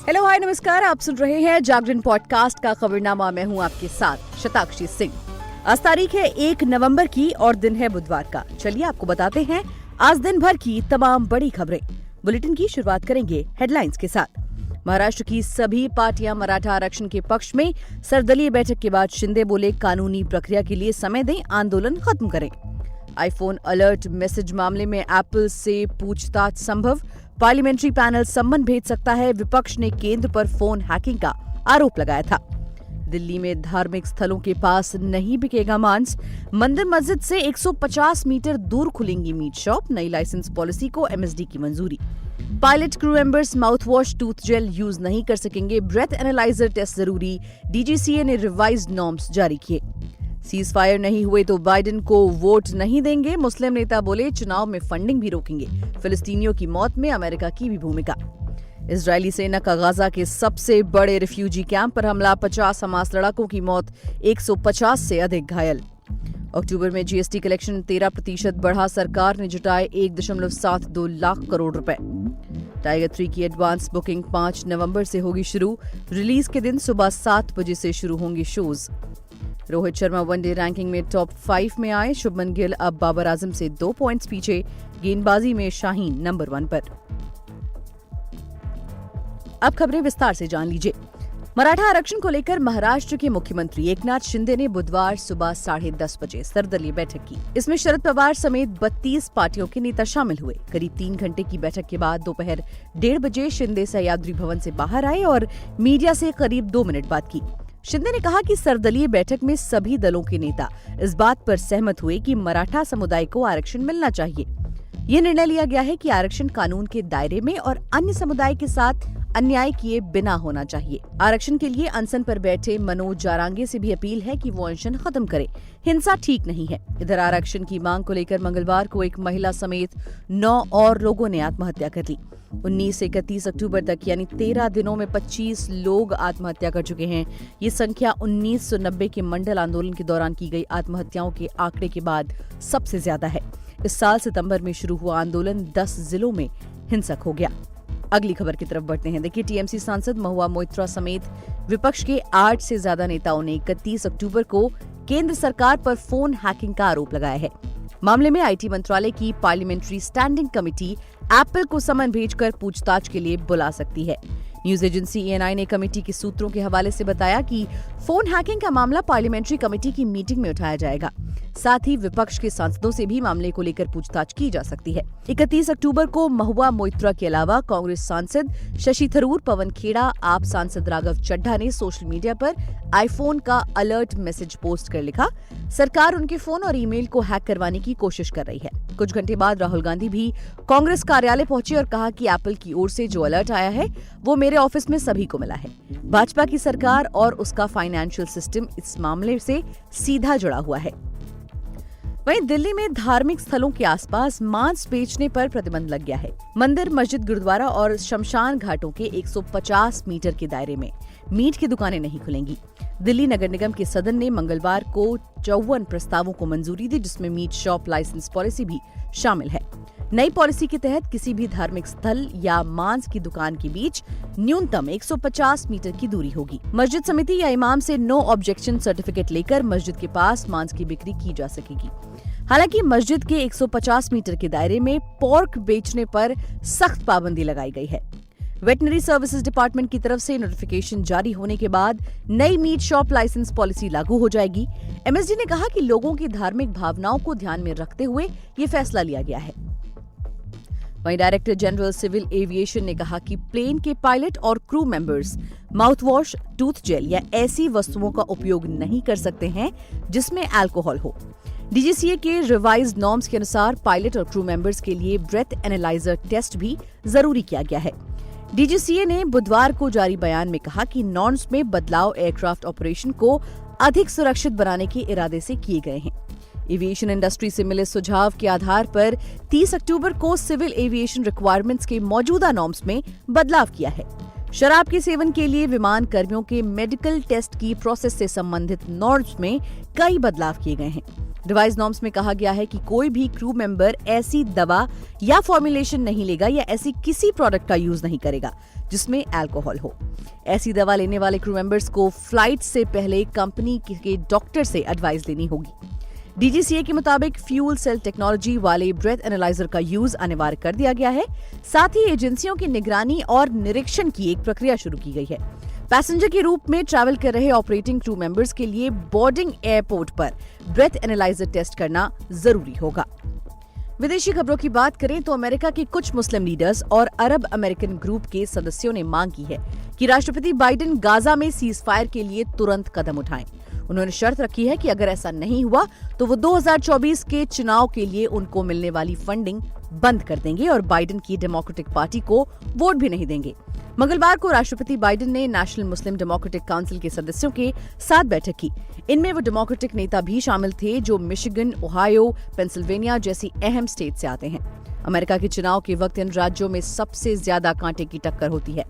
Hello hi नमस्कार, आप सुन रहे हैं जागरण पॉडकास्ट का खबरनामा। मैं हूं आपके साथ शताक्षी सिंह। आज तारीख है 1 नवंबर की और दिन है बुधवार का। चलिए आपको बताते हैं आज दिन भर की तमाम बड़ी खबरें। बुलेटिन की शुरुआत करेंगे हेडलाइंस के साथ। महाराष्ट्र की सभी पार्टियां मराठा आरक्षण के पक्ष में। सर्वदलीय बैठक के बाद शिंदे बोले कानूनी प्रक्रिया के लिए समय दें, आंदोलन खत्म करें। आईफोन अलर्ट मैसेज मामले में एप्पल से पूछताछ संभव। पार्लियामेंट्री पैनल सम्मन भेज सकता है। विपक्ष ने केंद्र पर फोन हैकिंग का आरोप लगाया था। दिल्ली में धार्मिक स्थलों के पास नहीं बिकेगा मांस। मंदिर मस्जिद से 150 मीटर दूर खुलेंगी मीट शॉप। नई लाइसेंस पॉलिसी को एमएसडी की मंजूरी। Pilot crew members mouth wash tooth gel use नहीं कर सकेंगे। ब्रेथ एनालाइजर टेस्ट जरूरी। डीजीसीए ने रिवाइज्ड नॉर्म्स जारी किए। सीज फायर नहीं हुए तो बाइडेन को वोट नहीं देंगे। मुस्लिम नेता बोले चुनाव में फंडिंग भी रोकेंगे। फिलिस्तीनियों की मौत में अमेरिका की भी भूमिका। इजरायली सेना का गाजा के सबसे बड़े रिफ्यूजी कैंप पर हमला। 50 हमास लड़ाकों की मौत, 150 से अधिक घायल। अक्टूबर में जीएसटी कलेक्शन 13% बढ़ा। सरकार ने जुटाए 1.72 लाख करोड़ रुपए। टाइगर 3 की एडवांस बुकिंग 5 नवंबर से होगी शुरू। रिलीज के दिन सुबह 7 बजे से शुरू होंगे shows. Rohit Sharma one day ranking में टॉप 5 में आए। शुभमन गिल अब बाबर आजम से 2 पॉइंट्स पीछे। गेंदबाजी में शाहीन नंबर 1 पर। अब खबरें विस्तार से जान लीजिए। मराठा आरक्षण को लेकर महाराष्ट्र के मुख्यमंत्री एकनाथ शिंदे ने बुधवार सुबह 10:30 बजे सर्वदलीय बैठक की। इसमें शरद पवार समेत 32 पार्टियों के नेता शामिल हुए। करीब 3 घंटे की बैठक के बाद दोपहर 1:30 बजे शिंदे सह्याद्री भवन से बाहर आए और मीडिया से करीब 2 मिनट बात की। शिंदे ने कहा कि सर्वदलीय बैठक में सभी दलों के नेता इस बात पर सहमत हुए कि मराठा समुदाय को आरक्षण मिलना चाहिए। ये निर्णय लिया गया है कि आरक्षण कानून के दायरे में और अन्य समुदाय के साथ अन्याय किए बिना होना चाहिए। आरक्षण के लिए अनशन पर बैठे मनोज जारांगे से भी अपील है कि वो अनशन खत्म करे। हिंसा ठीक नहीं है। इधर आरक्षण की मांग को लेकर मंगलवार को एक महिला समेत 9 और लोगों ने आत्महत्या कर ली। 19 से 31 अक्टूबर तक यानी 13 दिनों में 25 लोग आत्महत्या कर चुके हैं। ये संख्या 1990 के मंडल आंदोलन के दौरान की गई आत्महत्याओं के आंकड़े के बाद सबसे ज्यादा है। इस साल सितंबर में शुरू हुआ आंदोलन 10 जिलों में हिंसक हो गया। अगली खबर की तरफ बढ़ते हैं। देखिए, टीएमसी सांसद महुआ मोइत्रा समेत विपक्ष के 8 से ज्यादा नेताओं ने 31 अक्टूबर को केंद्र सरकार पर फोन हैकिंग का आरोप लगाया है। मामले में आईटी मंत्रालय की पार्लियामेंट्री स्टैंडिंग कमेटी एप्पल को समन भेजकर पूछताछ के लिए बुला सकती है। न्यूज एजेंसी एएनआई ने कमेटी के सूत्रों के हवाले से बताया कि फोन हैकिंग का मामला पार्लियामेंट्री कमेटी की मीटिंग में उठाया जाएगा। साथ ही विपक्ष के सांसदों से भी मामले को लेकर पूछताछ की जा सकती है। 31 अक्टूबर को महुआ मोइत्रा के अलावा कांग्रेस सांसद शशि थरूर, पवन खेड़ा, आप सांसद राघव चड्ढा ने सोशल मीडिया पर आईफोन का अलर्ट मैसेज पोस्ट कर लिखा, सरकार उनके फोन और ईमेल को हैक करवाने की कोशिश कर रही है। कुछ घंटे बाद राहुल गांधी भी कांग्रेस कार्यालय पहुंचे और कहा कि एप्पल की ओर से जो अलर्ट आया है वो मेरे ऑफिस में सभी को मिला है। भाजपा की सरकार और उसका फाइनेंशियल सिस्टम इस मामले से सीधा जुड़ा हुआ है। वहीं दिल्ली में धार्मिक स्थलों के आसपास मांस बेचने पर प्रतिबंध लग गया है। मंदिर, मस्जिद, गुरुद्वारा और शमशान घाटों के 150 मीटर के दायरे में मीट की दुकानें नहीं खुलेंगी। दिल्ली नगर निगम के सदन ने मंगलवार को 54 प्रस्तावों को मंजूरी दी, जिसमें मीट शॉप लाइसेंस पॉलिसी भी शामिल है। नई पॉलिसी के तहत किसी भी धार्मिक स्थल या मांस की दुकान के बीच न्यूनतम 150 मीटर की दूरी होगी। मस्जिद समिति या इमाम से नो ऑब्जेक्शन सर्टिफिकेट लेकर मस्जिद के पास मांस की बिक्री की जा सकेगी। हालांकि मस्जिद के 150 मीटर के दायरे में पोर्क बेचने पर सख्त पाबंदी लगाई गई है। वेटनरी सर्विसेज डिपार्टमेंट की तरफ से नोटिफिकेशन जारी होने के बाद नई मीट शॉप लाइसेंस पॉलिसी लागू हो जाएगी। एमएसडी ने कहा कि लोगों की धार्मिक भावनाओं को ध्यान में रखते हुए ये फैसला लिया गया है। वहीं डायरेक्टर जनरल सिविल एविएशन ने कहा कि प्लेन के पायलट और crew members mouth wash, tooth gel या ऐसी वस्तुओं का उपयोग नहीं कर सकते हैं जिसमें अल्कोहल हो। डीजीसीए के रिवाइज्ड नॉर्म्स के अनुसार पायलट और क्रू मेंबर्स के लिए ब्रेथ एनालाइजर टेस्ट भी जरूरी किया गया है। डीजीसीए ने बुधवार को जारी बयान में कहा कि नॉर्म्स में बदलाव एयरक्राफ्ट ऑपरेशन को अधिक सुरक्षित बनाने के इरादे से किए गए हैं। एविएशन इंडस्ट्री से मिले सुझाव के आधार पर 30 अक्टूबर को सिविल एविएशन रिक्वायरमेंट्स के मौजूदा नॉर्म्स में बदलाव किया है। शराब के सेवन के लिए विमान कर्मियों के मेडिकल टेस्ट की प्रोसेस से संबंधित नॉर्म्स में कई बदलाव किए गए हैं। डिवाइस नॉर्म्स में कहा गया है कि कोई भी क्रू मेंबर ऐसी दवा या फॉर्मुलेशन नहीं लेगा या ऐसी किसी प्रोडक्ट का यूज नहीं करेगा जिसमें अल्कोहल हो। ऐसी दवा लेने वाले क्रू मेंबर्स को फ्लाइट से पहले कंपनी के डॉक्टर से एडवाइस लेनी होगी। डीजीसीए के मुताबिक फ्यूल सेल टेक्नोलॉजी वाले ब्रेथ एनालाइजर का यूज अनिवार्य कर दिया गया है। साथ ही एजेंसियों की निगरानी और निरीक्षण की एक प्रक्रिया शुरू की गई है। पैसेंजर के रूप में ट्रैवल कर रहे ऑपरेटिंग क्रू मेंबर्स के लिए बोर्डिंग एयरपोर्ट पर ब्रेथ एनालाइजर टेस्ट करना जरूरी होगा। विदेशी खबरों की बात करें तो अमेरिका के कुछ मुस्लिम लीडर्स और अरब अमेरिकन ग्रुप के सदस्यों ने मांग की है कि राष्ट्रपति बाइडेन गाजा में सीज फायर के लिए तुरंत कदम उठाएं। उन्होंने शर्त रखी है कि अगर ऐसा नहीं हुआ तो वो 2024 के चुनाव के लिए उनको मिलने वाली फंडिंग बंद कर देंगे और बाइडेन की डेमोक्रेटिक पार्टी को वोट भी नहीं देंगे। मंगलवार को राष्ट्रपति बाइडेन ने नेशनल मुस्लिम डेमोक्रेटिक काउंसिल के सदस्यों के साथ बैठक की। इनमें वो डेमोक्रेटिक नेता भी शामिल थे जो मिशिगन, ओहायो, पेंसिल्वेनिया जैसी अहम स्टेट से आते हैं। अमेरिका के चुनाव के वक्त इन राज्यों में सबसे ज्यादा कांटे की टक्कर होती है।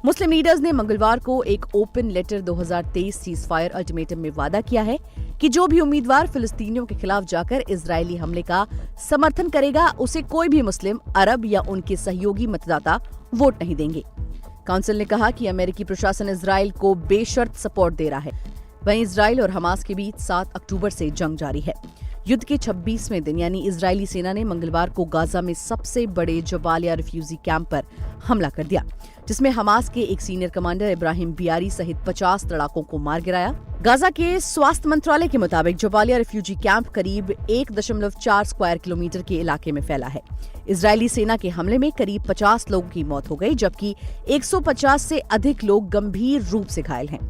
मुस्लिम लीडर्स ने मंगलवार को एक open letter 2023 cease fire ultimatum में वादा किया है कि जो भी उम्मीदवार फिलिस्तीनियों के खिलाफ जाकर इजरायली हमले का समर्थन करेगा उसे कोई भी मुस्लिम, अरब या उनके सहयोगी मतदाता वोट नहीं देंगे। काउंसिल ने कहा कि अमेरिकी प्रशासन इजराइल को बेशर्त सपोर्ट दे रहा है। वहीं इजराइल और हमास के बीच 7 अक्टूबर से जंग जारी है। युद्ध के 26वें दिन यानी इजरायली सेना ने मंगलवार को गाजा में सबसे बड़े जबालिया रिफ्यूजी कैंप पर हमला कर दिया, जिसमें हमास के एक सीनियर कमांडर इब्राहिम बियारी सहित 50 लड़ाकों को मार गिराया। गाजा के स्वास्थ्य मंत्रालय के मुताबिक जबालिया रिफ्यूजी कैंप करीब 1.4 स्क्वायर किलोमीटर के इलाके में फैला है। इजरायली सेना के हमले में करीब 50 लोगों की मौत हो गई, जबकि 150 से अधिक लोग गंभीर रूप से घायल हैं।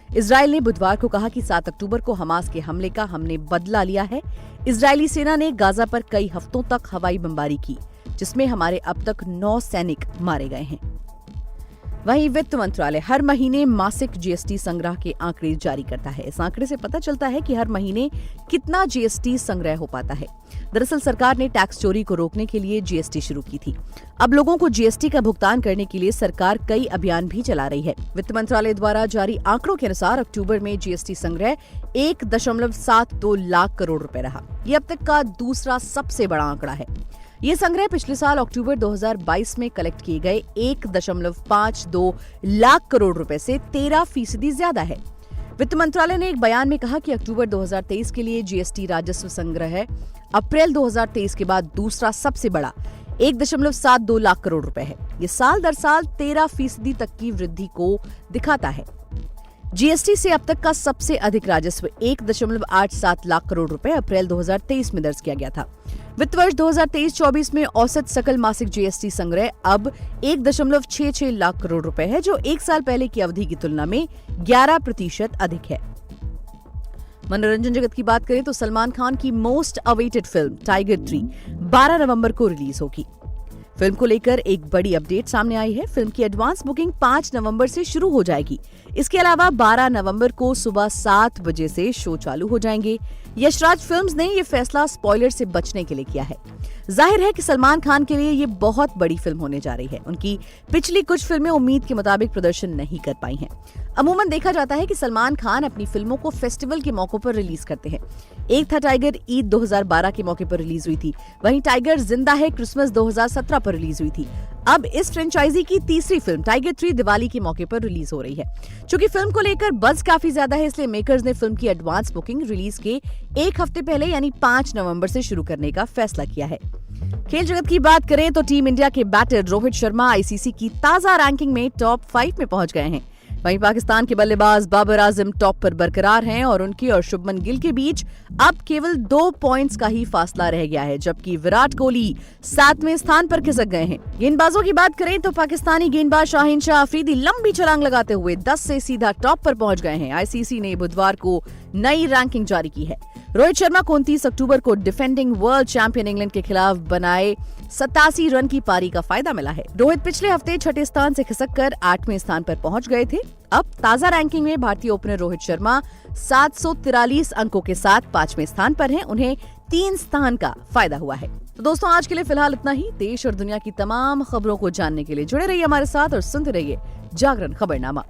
इजराइल ने बुधवार को कहा कि 7 अक्टूबर को हमास के हमले का हमने बदला लिया है। इजरायली सेना ने गाजा पर कई हफ्तों तक हवाई बमबारी की, जिसमें हमारे अब तक 9 सैनिक मारे गए हैं। वहीं वित्त मंत्रालय हर महीने मासिक जीएसटी संग्रह के आंकड़े जारी करता है। इस आंकड़े से पता चलता है कि हर महीने कितना जीएसटी संग्रह हो पाता है। दरअसल सरकार ने टैक्स चोरी को रोकने के लिए जीएसटी शुरू की थी। अब लोगों को जीएसटी का भुगतान करने के लिए सरकार कई अभियान भी चला रही है। वित्त मंत्रालय द्वारा जारी आंकड़ों के अनुसार अक्टूबर में जीएसटी संग्रह 1.72 लाख करोड़ रुपए रहा। ये अब तक का दूसरा सबसे बड़ा आंकड़ा है। ये संग्रह पिछले साल अक्टूबर 2022 में कलेक्ट किए गए 1.52 लाख करोड़ रुपए से 13% ज्यादा है। वित्त मंत्रालय ने एक बयान में कहा कि अक्टूबर 2023 के लिए जीएसटी राजस्व संग्रह अप्रैल 2023 के बाद दूसरा सबसे बड़ा 1.72 लाख करोड़ रुपए है। ये साल दर साल 13% तक की वृद्धि को दिखाता है। जीएसटी से अब तक का सबसे अधिक राजस्व 1.87 लाख करोड़ रुपए अप्रैल 2023 में दर्ज किया गया था। वित्त वर्ष 2023-24 में औसत सकल मासिक जीएसटी संग्रह अब 1.66 लाख करोड़ रुपए है, जो एक साल पहले की अवधि की तुलना में 11% अधिक है। मनोरंजन जगत की बात करें तो सलमान खान की मोस्ट अवेटेड फिल्म टाइगर 3 12 नवंबर को रिलीज होगी। फिल्म को लेकर एक बड़ी अपडेट सामने आई है। फिल्म की एडवांस बुकिंग 5 नवंबर से शुरू हो जाएगी। इसके अलावा 12 नवंबर को सुबह 7 बजे से शो चालू हो जाएंगे। यशराज फिल्म्स ने ये फैसला स्पॉइलर से बचने के लिए किया है। जाहिर है कि सलमान खान के लिए ये बहुत बड़ी फिल्म होने जा रही है। उनकी पिछली कुछ फिल्में उम्मीद के मुताबिक प्रदर्शन नहीं कर पाई हैं। अमूमन देखा जाता है कि सलमान खान अपनी फिल्मों को फेस्टिवल के मौकों पर रिलीज करते हैं। एक था टाइगर ईद 2012 के मौके पर रिलीज हुई थी। वहीं टाइगर जिंदा है क्रिसमस 2017 पर रिलीज हुई थी। अब इस फ्रेंचाइजी की तीसरी फिल्म टाइगर 3 दिवाली के मौके पर रिलीज हो रही है। चूंकि फिल्म को लेकर बज़ काफी ज्यादा है, इसलिए मेकर्स ने फिल्म की एडवांस बुकिंग रिलीज के एक हफ्ते पहले यानी 5 नवंबर से शुरू करने का फैसला किया है। खेल जगत की बात करें तो टीम इंडिया के बैटर रोहित शर्मा आईसीसी की ताजा रैंकिंग में टॉप 5 में पहुंच गए हैं। वहीं पाकिस्तान के बल्लेबाज बाबर आजम टॉप पर बरकरार हैं और उनके और शुभमन गिल के बीच अब केवल 2 पॉइंट्स का ही फासला रह गया है, जबकि विराट कोहली 7वें स्थान पर खिसक गए हैं। गेंदबाजों की बात करें तो पाकिस्तानी गेंदबाज शाहीन शाह अफरीदी लंबी छलांग लगाते हुए 10 से सीधा टॉप पर पहुंच गए हैं। आईसीसी ने बुधवार को नई रैंकिंग जारी की है। रोहित शर्मा को 29 अक्टूबर को डिफेंडिंग वर्ल्ड चैंपियन इंग्लैंड के खिलाफ बनाए 87 रन की पारी का फायदा मिला है। रोहित पिछले हफ्ते 6ठे स्थान से खिसककर 8वें स्थान पर पहुंच गए थे। अब ताजा रैंकिंग में भारतीय ओपनर रोहित शर्मा 743 अंकों के साथ 5वें स्थान पर हैं। उन्हें 3 स्थान का फायदा हुआ है। तो दोस्तों, आज के लिए फिलहाल इतना ही। देश और दुनिया की तमाम खबरों को जानने के लिए जुड़े रहिए हमारे साथ और सुनते रहिए जागरण खबरनामा।